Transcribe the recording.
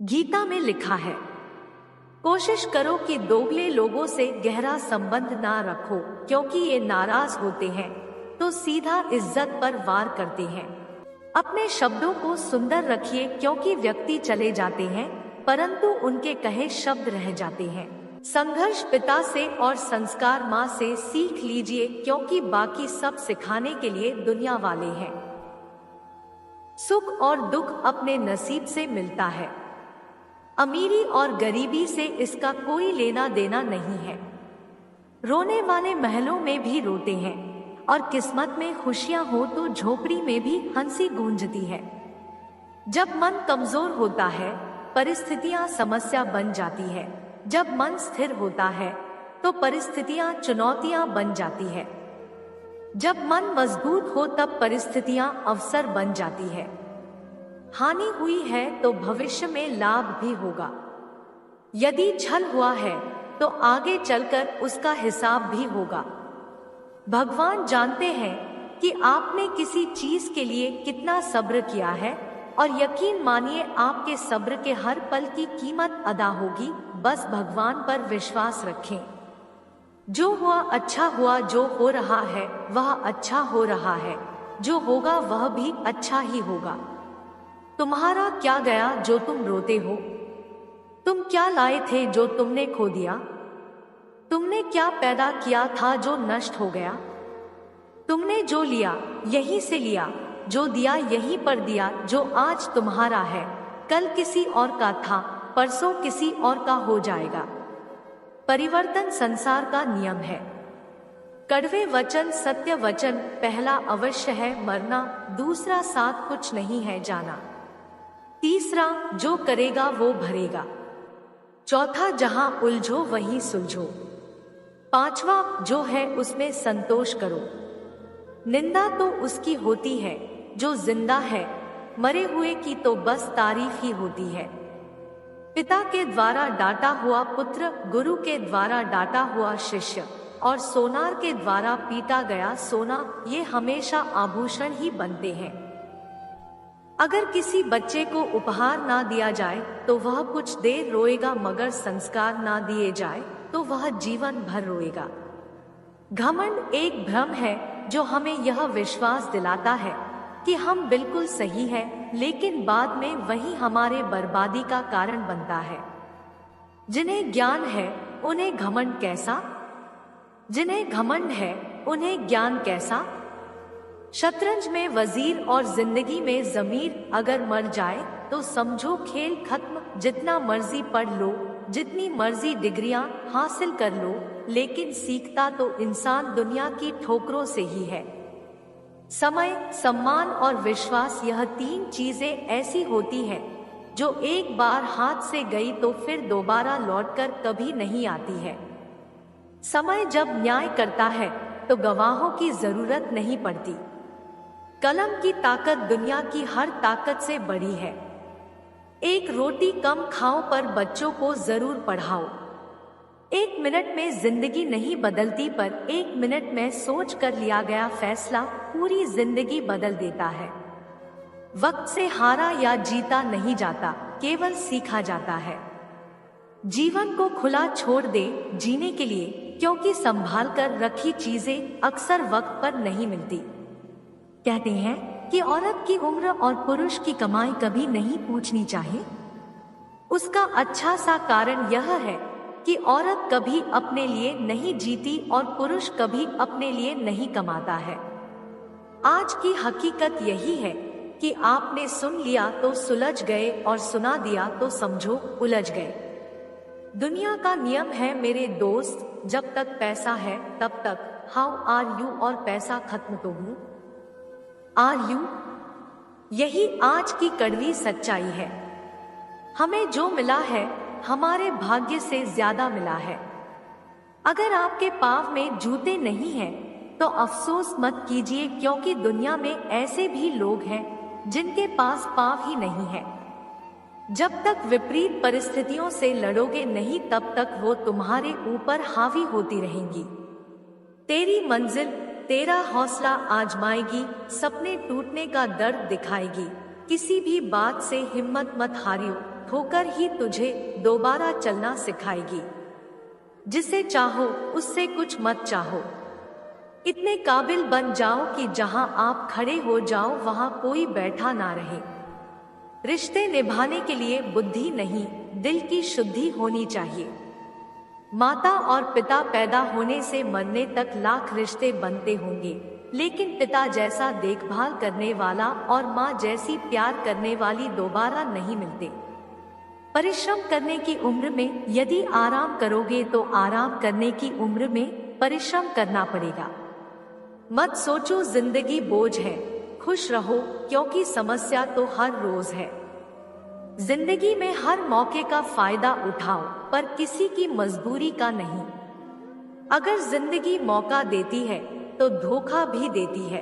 गीता में लिखा है, कोशिश करो कि दोगले लोगों से गहरा संबंध ना रखो, क्योंकि ये नाराज होते हैं तो सीधा इज्जत पर वार करते हैं। अपने शब्दों को सुंदर रखिए, क्योंकि व्यक्ति चले जाते हैं परंतु उनके कहे शब्द रह जाते हैं। संघर्ष पिता से और संस्कार माँ से सीख लीजिए, क्योंकि बाकी सब सिखाने के लिए दुनिया वाले हैं। सुख और दुख अपने नसीब से मिलता है, अमीरी और गरीबी से इसका कोई लेना देना नहीं है। रोने वाले महलों में भी रोते हैं और किस्मत में खुशियां हो तो झोपड़ी में भी हंसी गूंजती है। जब मन कमजोर होता है परिस्थितियां समस्या बन जाती है, जब मन स्थिर होता है तो परिस्थितियां चुनौतियां बन जाती है। जब मन मजबूत हो तब परिस्थितियां अवसर बन जाती है। हानि हुई है तो भविष्य में लाभ भी होगा। यदि छल हुआ है तो आगे चलकर उसका हिसाब भी होगा। भगवान जानते हैं कि आपने किसी चीज के लिए कितना सब्र किया है, और यकीन मानिए आपके सब्र के हर पल की कीमत अदा होगी। बस भगवान पर विश्वास रखें। जो हुआ अच्छा हुआ, जो हो रहा है वह अच्छा हो रहा है, जो होगा वह भी अच्छा ही होगा। तुम्हारा क्या गया जो तुम रोते हो? तुम क्या लाए थे जो तुमने खो दिया? तुमने क्या पैदा किया था जो नष्ट हो गया? तुमने जो लिया यहीं से लिया, जो दिया यहीं पर दिया। जो आज तुम्हारा है कल किसी और का था, परसों किसी और का हो जाएगा। परिवर्तन संसार का नियम है। कड़वे वचन सत्य वचन, पहला अवश्य है मरना, दूसरा साथ कुछ नहीं है जाना, तीसरा जो करेगा वो भरेगा, चौथा जहां उलझो वहीं सुलझो, पांचवा जो है उसमें संतोष करो। निंदा तो उसकी होती है जो जिंदा है, मरे हुए की तो बस तारीफ ही होती है। पिता के द्वारा डांटा हुआ पुत्र, गुरु के द्वारा डांटा हुआ शिष्य, और सोनार के द्वारा पीटा गया सोना, ये हमेशा आभूषण ही बनते हैं। अगर किसी बच्चे को उपहार ना दिया जाए तो वह कुछ देर रोएगा, मगर संस्कार ना दिए जाए तो वह जीवन भर रोएगा। घमंड एक भ्रम है जो हमें यह विश्वास दिलाता है कि हम बिल्कुल सही हैं, लेकिन बाद में वही हमारे बर्बादी का कारण बनता है। जिन्हें ज्ञान है उन्हें घमंड कैसा, जिन्हें घमंड है उन्हें ज्ञान कैसा। शतरंज में वजीर और जिंदगी में जमीर अगर मर जाए तो समझो खेल खत्म। जितना मर्जी पढ़ लो, जितनी मर्जी डिग्रियां हासिल कर लो, लेकिन सीखता तो इंसान दुनिया की ठोकरों से ही है। समय, सम्मान और विश्वास, यह तीन चीजें ऐसी होती हैं जो एक बार हाथ से गई तो फिर दोबारा लौटकर कभी नहीं आती है। समय जब न्याय करता है तो गवाहों की जरूरत नहीं पड़ती। कलम की ताकत दुनिया की हर ताकत से बड़ी है। एक रोटी कम खाओ पर बच्चों को जरूर पढ़ाओ। एक मिनट में जिंदगी नहीं बदलती, पर एक मिनट में सोच कर लिया गया फैसला पूरी जिंदगी बदल देता है। वक्त से हारा या जीता नहीं जाता, केवल सीखा जाता है। जीवन को खुला छोड़ दे जीने के लिए, क्योंकि संभाल कर रखी चीजें अक्सर वक्त पर नहीं मिलती। कहते हैं कि औरत की उम्र और पुरुष की कमाई कभी नहीं पूछनी चाहिए। उसका अच्छा सा कारण यह है कि औरत कभी अपने लिए नहीं जीती और पुरुष कभी अपने लिए नहीं कमाता है। आज की हकीकत यही है कि आपने सुन लिया तो सुलझ गए और सुना दिया तो समझो उलझ गए। दुनिया का नियम है मेरे दोस्त, जब तक पैसा है तब तक हाउ आर यू, और पैसा खत्म तो हूं आर यू। यही आज की कड़वी सच्चाई है। हमें जो मिला है हमारे भाग्य से ज्यादा मिला है। अगर आपके पाँव में जूते नहीं हैं तो अफसोस मत कीजिए, क्योंकि दुनिया में ऐसे भी लोग हैं जिनके पास पाँव ही नहीं है। जब तक विपरीत परिस्थितियों से लड़ोगे नहीं तब तक वो तुम्हारे ऊपर हावी होती रहेंगी। तेरी मंजिल तेरा हौसला आजमाएगी, सपने टूटने का दर्द दिखाएगी। किसी भी बात से हिम्मत मत हारियो, ठोकर ही तुझे दोबारा चलना सिखाएगी। जिसे चाहो उससे कुछ मत चाहो। इतने काबिल बन जाओ कि जहां आप खड़े हो जाओ वहां कोई बैठा ना रहे। रिश्ते निभाने के लिए बुद्धि नहीं, दिल की शुद्धि होनी चाहिए। माता और पिता पैदा होने से मरने तक लाख रिश्ते बनते होंगे, लेकिन पिता जैसा देखभाल करने वाला और माँ जैसी प्यार करने वाली दोबारा नहीं मिलते। परिश्रम करने की उम्र में यदि आराम करोगे तो आराम करने की उम्र में परिश्रम करना पड़ेगा। मत सोचो जिंदगी बोझ है, खुश रहो क्योंकि समस्या तो हर रोज है। जिंदगी में हर मौके का फायदा उठाओ, पर किसी की मजबूरी का नहीं। अगर जिंदगी मौका देती है तो धोखा भी देती है।